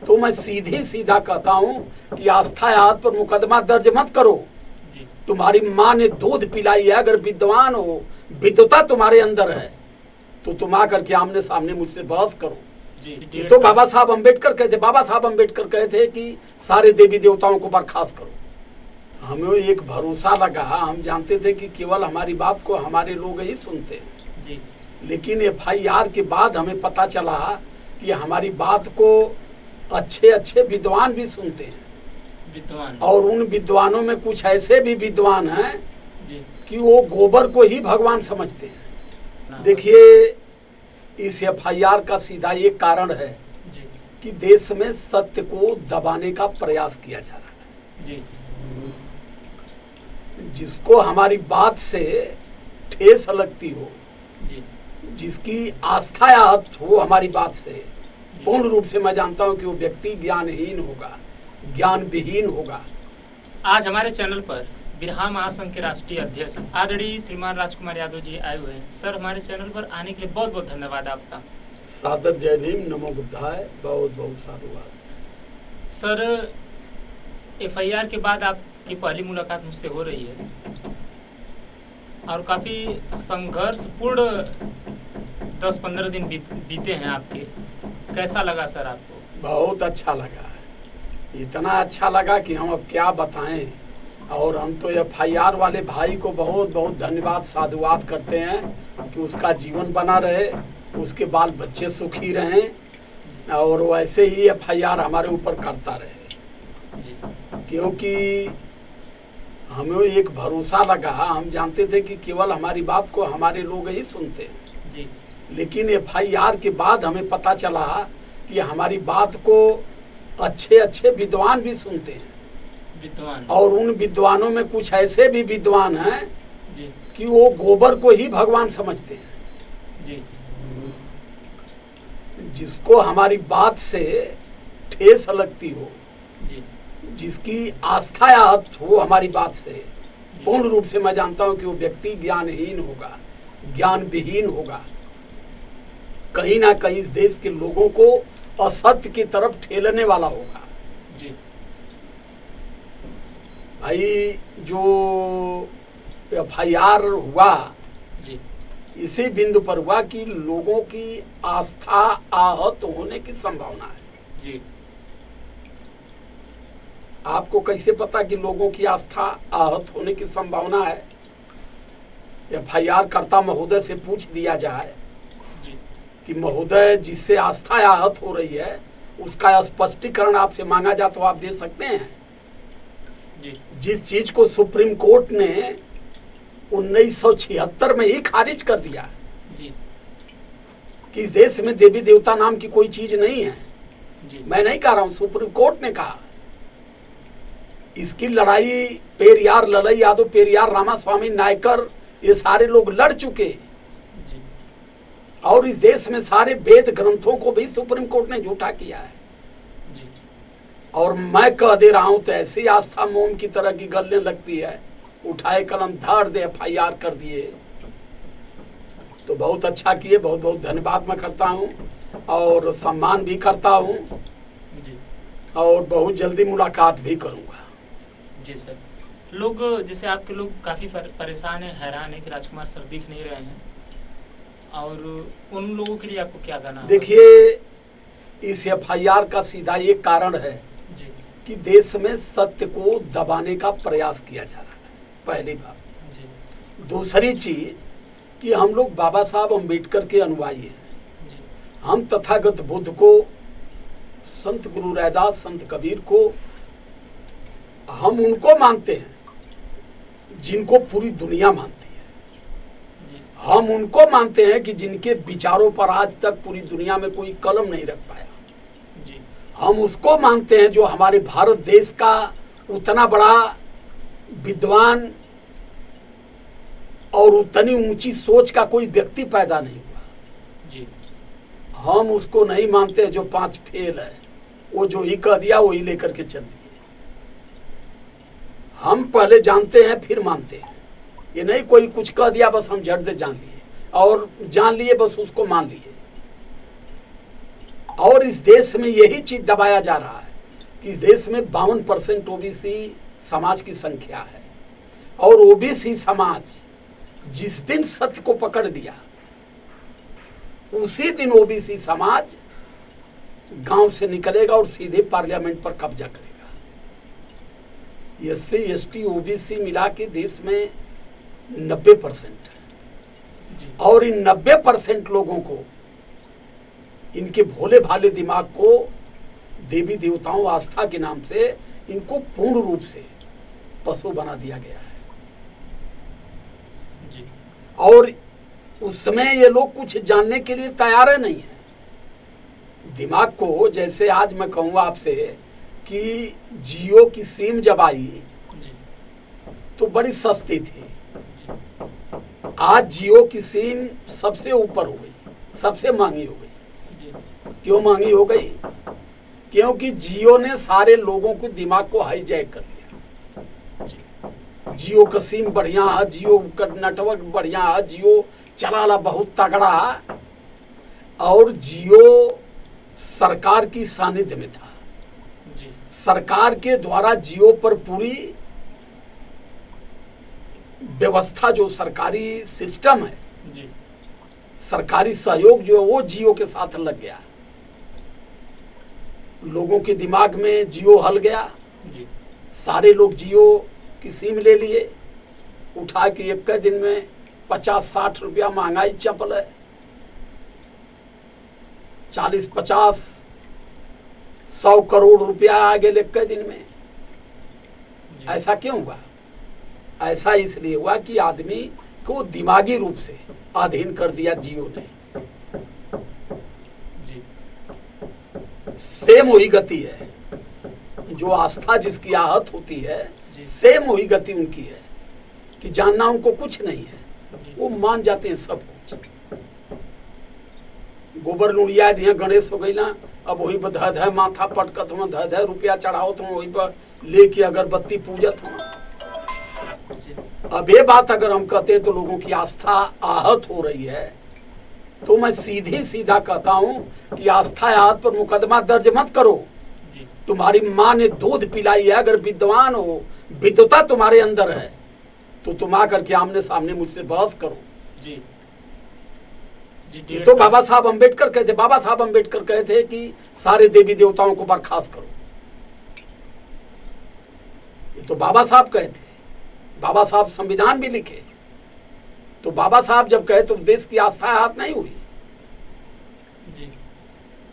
तो मैं सीधी सीधा कहता हूँ कि आस्था याद पर मुकदमा दर्ज मत करो। तुम्हारी माँ ने दूध पिलाई है, अगर विद्वान हो, विद्वता तुम्हारे अंदर है, तो तुम आकर के आमने सामने मुझसे बहस करो। ये तो बाबा साहब अम्बेडकर कहते, बाबा साहब अम्बेडकर कहते कि सारे देवी देवताओं को बर्खास्त करो। हमें एक भरोसा लगा, हम जानते थे कि केवल हमारी बात को हमारे लोग ही सुनते हैं, लेकिन FIR के बाद हमें पता चला कि हमारी बात को अच्छे अच्छे विद्वान भी सुनते हैं, और उन विद्वानों में कुछ ऐसे भी विद्वान हैं कि वो गोबर को ही भगवान समझते हैं। देखिए, इस FIR का सीधा ये कारण है कि देश में सत्य को दबाने का प्रयास किया जा रहा है। जिसको हमारी बात से ठेस लगती हो, जिसकी आस्था आहत हो हमारी बात से, पूर्ण रूप से मैं जानता हूं कि वो व्यक्ति ज्ञानहीन होगा, ज्ञान विहीन होगा। आज हमारे चैनल पर बिरहा महासंघ के राष्ट्रीय अध्यक्ष आदरणीय श्रीमान राजकुमार यादव जी आए हुए हैं। सर, हमारे चैनल पर आने के लिए बहुत बहुत धन्यवाद आपका। सादर जय भीम, नमो बुद्धाय, बहुत बहुत साधुवाद। सर, FIR के बाद आपकी पहली मुलाकात मुझसे हो रही है और काफी संघर्षपूर्ण 10-15 दिन बीते हैं आपके। कैसा लगा सर आपको? बहुत अच्छा लगा, इतना अच्छा लगा कि हम अब क्या बताएं। और हम तो FIR वाले भाई को बहुत बहुत धन्यवाद साधुवाद करते हैं कि उसका जीवन बना रहे, उसके बाल बच्चे सुखी रहें, और वैसे ही FIR हमारे ऊपर करता रहे। क्योंकि हमें एक भरोसा लगा, हम जानते थे कि केवल हमारी बात को हमारे लोग ही सुनते हैं, लेकिन FIR के बाद हमें पता चला कि हमारी बात को अच्छे अच्छे विद्वान भी सुनते हैं, और उन विद्वानों में कुछ ऐसे भी विद्वान हैं कि वो गोबर को ही भगवान समझते हैं। जिसको हमारी बात से ठेस लगती हो, जिसकी आस्था आहत हो हमारी बात से, पूर्ण रूप से मैं जानता हूं कि वो व्यक्ति ज्ञानहीन होगा, ज्ञान विहीन होगा, कहीं ना कहीं इस देश के लोगों को असत्य की तरफ ठेलने वाला होगा। भाई, जो FIR हुआ इसी बिंदु पर हुआ कि लोगों की आस्था आहत होने की संभावना है। आपको कैसे पता कि लोगों की आस्था आहत होने की संभावना है? FIR कर्ता महोदय से पूछ दिया जाए कि महोदय, जिससे आस्था आहत हो रही है उसका स्पष्टीकरण आपसे मांगा जाए तो आप दे सकते हैं? जिस चीज को सुप्रीम कोर्ट ने 1976 में ही खारिज कर दिया कि इस देश में देवी देवता नाम की कोई चीज नहीं है, मैं नहीं कह रहा हूं, सुप्रीम कोर्ट ने कहा। इसकी लड़ाई पेरियार ललई यादव, पेरियार रामास्वामी नायकर, ये सारे लोग लड़ चुके, और इस देश में सारे वेद ग्रंथों को भी सुप्रीम कोर्ट ने झूठा किया है। और मैं कह दे रहा हूं तो ऐसी आस्था मोम की तरह की गलने लगती है, उठाए कलम धाड़ दे FIR कर दिए। तो बहुत अच्छा किए, बहुत बहुत धन्यवाद मैं करता हूं और सम्मान भी करता हूं, और बहुत जल्दी मुलाकात भी करूंगा। जी सर, लोग जैसे आपके लोग काफी परेशान है, हैरान है कि राजकुमार सर दिख नहीं रहे हैं, और उन लोगों के लिए आपको क्या कहना है? देखिए, इस FIR का सीधा ये कारण है कि देश में सत्य को दबाने का प्रयास किया जा रहा है, पहली बात। दूसरी चीज कि हम लोग बाबा साहब अम्बेडकर के अनुयायी हैं। हम तथागत बुद्ध को, संत गुरु रैदास, संत कबीर को, हम उनको मानते हैं जिनको पूरी दुनिया मानती है। हम उनको मानते हैं कि जिनके विचारों पर आज तक पूरी दुनिया में कोई कलम नहीं रख पाया। हम उसको मानते हैं जो हमारे भारत देश का उतना बड़ा विद्वान और उतनी ऊंची सोच का कोई व्यक्ति पैदा नहीं हुआ। हम उसको नहीं मानते जो 5 फेल है, वो जो ही कह दिया वही लेकर के चल दिए। हम पहले जानते हैं फिर मानते हैं, ये नहीं कोई कुछ कह दिया बस हम झट से जान लिए, और जान लिए बस उसको मान लिए। और इस देश में यही चीज दबाया जा रहा है कि इस देश में 52% ओबीसी समाज की संख्या है, और ओबीसी समाज जिस दिन सत्य को पकड़ लिया उसी दिन ओबीसी समाज गांव से निकलेगा और सीधे पार्लियामेंट पर कब्जा करेगा। एससी एसटी ओबीसी मिला के देश में 90% है, और इन 90% लोगों को, इनके भोले भाले दिमाग को देवी देवताओं आस्था के नाम से इनको पूर्ण रूप से पशु बना दिया गया है। और उस समय ये लोग कुछ जानने के लिए तैयार नहीं है। दिमाग को, जैसे आज मैं कहूँगा आपसे कि जियो की सिम जब आई तो बड़ी सस्ती थी, आज जियो की सिम सबसे ऊपर हो गई, सबसे महंगी हो गई। क्यों महंगी हो गई? क्योंकि जियो ने सारे लोगों को दिमाग को हाईजैक कर लिया। जियो का सिम बढ़िया है, जियो का नेटवर्क बढ़िया है, जियो चलाला बहुत तगड़ा है, और जियो सरकार की सानिध्य में था। सरकार के द्वारा जियो पर पूरी व्यवस्था, जो सरकारी सिस्टम है, सरकारी सहयोग जो है वो जियो के साथ लग गया। लोगों के दिमाग में जियो हल गया, सारे लोग जियो की सिम ले लिए, उठा के एक दिन में 50-60 रुपया महंगाई चपल है, 40-50-100 करोड़ रुपया आ गए एक दिन में। ऐसा क्यों हुआ? ऐसा इसलिए हुआ कि आदमी को दिमागी रूप से अधीन कर दिया जियो ने। सेम वही गति है, जो आस्था जिसकी आहत होती है, सेम वही गति उनकी है कि जानना उनको कुछ नहीं है, वो मान जाते हैं सब कुछ। गोबर लुड़िया दिया गणेश हो गई ना, अब वही पर धय धय माथा पटकत हो, धय धय रुपया चढ़ाओ तो वही पर लेके अगरबत्ती पूजत हो। अब ये बात अगर हम कहते हैं तो लोगों की आस्था आहत हो रही है, तो मैं सीधी सीधा कहता हूं कि आस्था आहत पर मुकदमा दर्ज मत करो। तुम्हारी माँ ने दूध पिलाई है, अगर विद्वान हो, विद्वता तुम्हारे अंदर है, तो तुम आकर के आमने सामने मुझसे बहस करो। जी तो बाबा साहब अम्बेडकर कहते, बाबा साहब अम्बेडकर कहते कि सारे देवी देवताओं को बर्खास्त करो। ये तो बाबा साहब कहते, बाबा साहब संविधान भी लिखे। तो बाबा साहब जब कहे तो देश की आस्था आहत नहीं हुई।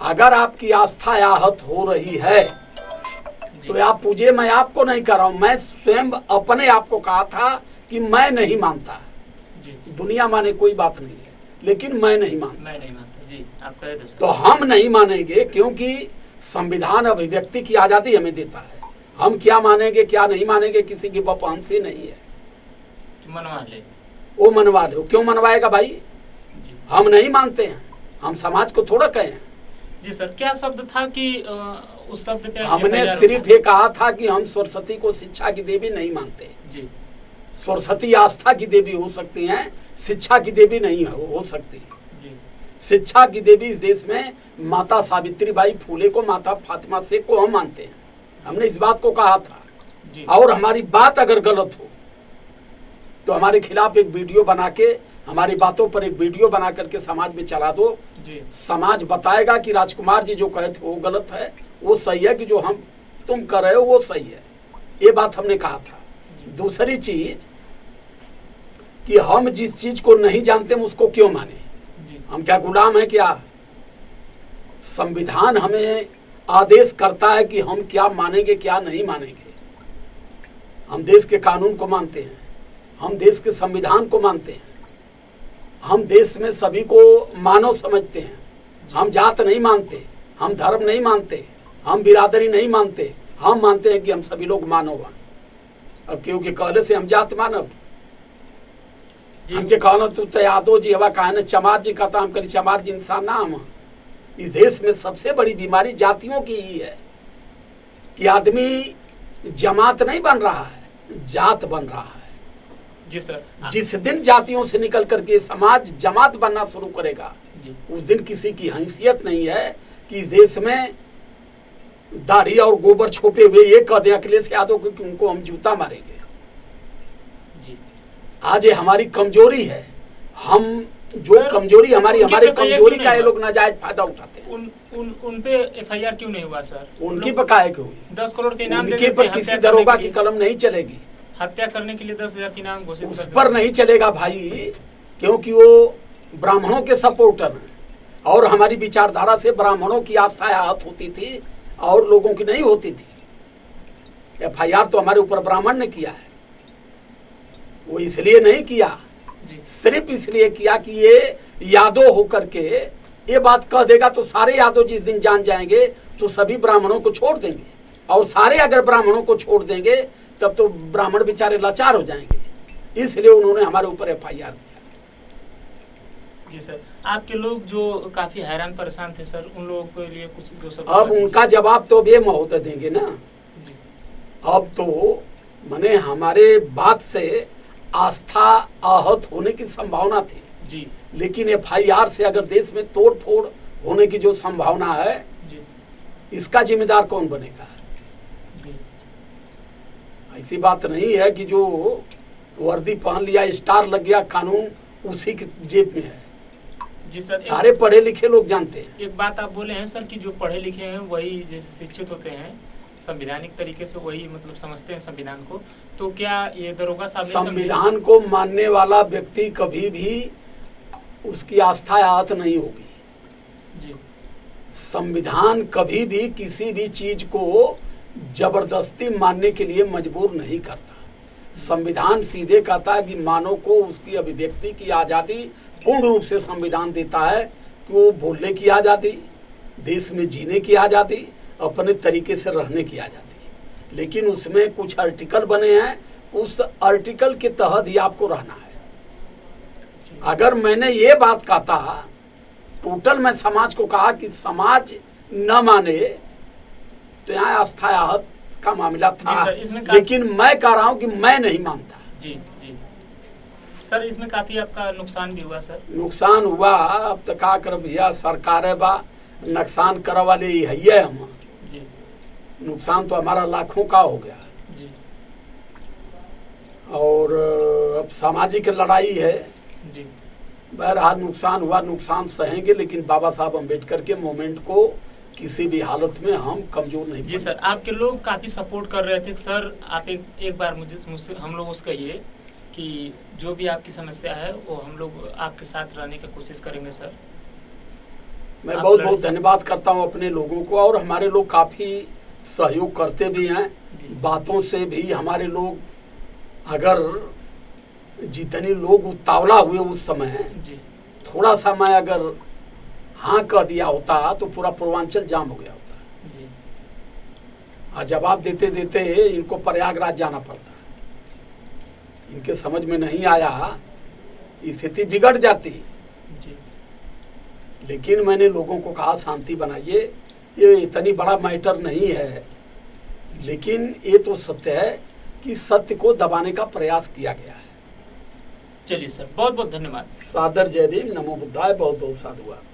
अगर आपकी आस्था आहत हो रही है तो आप पूछिए, मैं आपको नहीं कर रहा हूं, मैं स्वयं अपने आप को कहा था कि मैं नहीं मानता। दुनिया माने कोई बात नहीं है, लेकिन मैं नहीं मानता। जी, आप कहे तो हम नहीं मानेंगे, क्योंकि संविधान अभिव्यक्ति की आजादी हमें देता है। हम क्या मानेंगे क्या नहीं मानेंगे किसी की बपहंसी नहीं है। मनवा ले, वो मनवा लो। क्यों मनवाएगा भाई? हम नहीं मानते हैं, हम समाज को थोड़ा कहें। जी सर, क्या शब्द था कि उस शब्द पे हमने सिर्फ ये कहा था कि हम सरस्वती को शिक्षा की देवी नहीं मानते। जी, सरस्वती आस्था की देवी हो सकती हैं, शिक्षा की देवी नहीं हो सकती। जी, शिक्षा की देवी इस देश में माता सावित्रीबाई फूले को, माता फातिमा शेख को हम मानते हैं। हमने इस बात को कहा था। जी, और हमारी बात अगर गलत हो तो हमारे खिलाफ एक वीडियो बना के, हमारी बातों पर एक वीडियो बना करके समाज में चला दो। जी, समाज बताएगा कि राजकुमार जी जो कहे थे वो गलत है, वो सही है, कि जो हम तुम कर रहे हो वो सही है। ये बात हमने कहा था। दूसरी चीज कि हम जिस चीज को नहीं जानते हम उसको क्यों माने? हम क्या गुलाम है क्या? संविधान हमें आदेश करता है कि हम क्या मानेंगे क्या नहीं मानेंगे। हम देश के कानून को मानते हैं, हम देश के संविधान को मानते हैं, हम देश में सभी को मानव समझते हैं। हम जात नहीं मानते, हम धर्म नहीं मानते, हम बिरादरी नहीं मानते, हम मानते हैं कि हम सभी लोग मानव हैं। अब क्योंकि कहले से हम जात मानव, हमके कहना तू यादव जी हवा कहने चमार जी कहता, हम करी चमार जी इंसान ना हम। इस देश में सबसे बड़ी बीमारी जातियों की ही है कि आदमी जमात नहीं बन रहा है, जात बन रहा है। जी सर, जिस दिन जातियों से निकल करके समाज जमात बनना शुरू करेगा, उस दिन किसी की हैसियत नहीं है कि इस देश में दाढ़ी और गोबर छोपे हुए ये कह दें अखिलेश यादव को कि उनको हम जूता मारेंगे। जी आज ये हमारी कमजोरी है। हम जो सर, कमजोरी हमारी उनकी हमारे FIR कमजोरी क्यों का ये नहीं लोग नाजायज फायदा उठाते हैं। उन पे FIR क्यों नहीं हुआ सर? उनकी बकाया क्यों हुई? 10 करोड़ के इनाम दे उनके देते पर हैं, किसी हत्या दरोगा करने की के लिए- कलम नहीं चलेगी, हत्या करने के लिए 10,000 की इनाम घोषित उस कर पर दिया। नहीं चलेगा भाई, क्योंकि वो ब्राह्मणों के सपोर्टर हैं और हमारी विचारधारा से ब्राह्मणों की आस्था आहत होती थी और लोगों की नहीं होती थी। FIR तो हमारे ऊपर ब्राह्मण ने किया है, वो इसलिए नहीं किया, जी सिर्फ इसलिए किया कि ये यादव होकर के ये बात कह देगा तो सारे यादव जिस दिन जान जाएंगे तो सभी ब्राह्मणों को छोड़ देंगे, और सारे अगर ब्राह्मणों को छोड़ देंगे तब तो ब्राह्मण बेचारे लाचार हो जाएंगे, इसलिए उन्होंने हमारे ऊपर FIR किया। जी सर, आपके लोग जो काफी हैरान परेशान थे सर, उन लोगों के लिए कुछ 2 शब्द अब बता उनका जवाब तो अब ये महोदय देंगे ना। दीजिए। जी अब तो माने हमारे बात से आस्था आहत होने की संभावना थी, जी लेकिन FIR से अगर देश में तोड़ फोड़ होने की जो संभावना है, जी इसका जिम्मेदार कौन बनेगा? जी ऐसी बात नहीं है कि जो वर्दी पहन लिया, स्टार लग गया, कानून उसी की जेब में है। जी सर, सारे पढ़े लिखे लोग जानते हैं। एक बात आप बोले हैं सर कि जो पढ़े लिखे हैं वही जैसे शिक्षित होते हैं, संवैधानिक तरीके से वही मतलब समझते हैं संविधान को, तो क्या ये दरोगा साहब ने संविधान को मानने वाला व्यक्ति कभी भी उसकी आस्था आहत नहीं होगी। जी संविधान कभी भी किसी भी चीज को जबरदस्ती मानने के लिए मजबूर नहीं करता। संविधान सीधे कहता है कि मानव को उसकी अभिव्यक्ति की आजादी पूर्ण रूप से संविधान देता है, कि वो बोलने की आजादी, देश में जीने की आजादी, अपने तरीके से रहने की आजादी, लेकिन उसमें कुछ आर्टिकल बने हैं, उस आर्टिकल के तहत ही आपको रहना है। अगर मैंने ये बात कहता, टोटल मैं समाज को कहा कि समाज न माने, तो यहाँ आस्था आहत का मामला था। जी सर, इसमें लेकिन मैं कह रहा हूँ कि मैं नहीं मानता। जी जी सर, इसमें काफी आपका नुकसान भी हुआ सर। नुकसान हुआ, अब तो का कर भैया, सरकार है बा, नुकसान करे वाले ही है हम। जी नुकसान तो हमारा लाखों का हो गया, जी और अब सामाजिक लड़ाई है। जी बहरहाल नुकसान हुआ, नुकसान सहेंगे, लेकिन बाबा साहब अम्बेडकर के मोमेंट को किसी भी हालत में हम कमजोर नहीं। जी सर, आपके लोग काफी सपोर्ट कर रहे थे सर। आप एक बार मुझसे हम लोग उसका कहिए कि जो भी आपकी समस्या है वो हम लोग आपके साथ रहने की कोशिश करेंगे सर। मैं बहुत बहुत धन्यवाद करता हूँ अपने लोगों को, और हमारे लोग काफी सहयोग करते भी हैं। बातों से भी हमारे लोग, अगर जितने लोग उतावला हुए उस समय, जी थोड़ा सा मैं अगर हाँ कह दिया होता तो पूरा पूर्वांचल जाम हो गया होता। जी और जवाब देते देते इनको प्रयागराज जाना पड़ता, इनके समझ में नहीं आया, स्थिति बिगड़ जाती। जी लेकिन मैंने लोगों को कहा शांति बनाइए, ये इतनी बड़ा मैटर नहीं है, लेकिन ये तो सत्य है कि सत्य को दबाने का प्रयास किया गया है। चलिए सर, बहुत बहुत धन्यवाद। सादर जय भीम, नमो बुद्धाय, बहुत बहुत साधुवाद।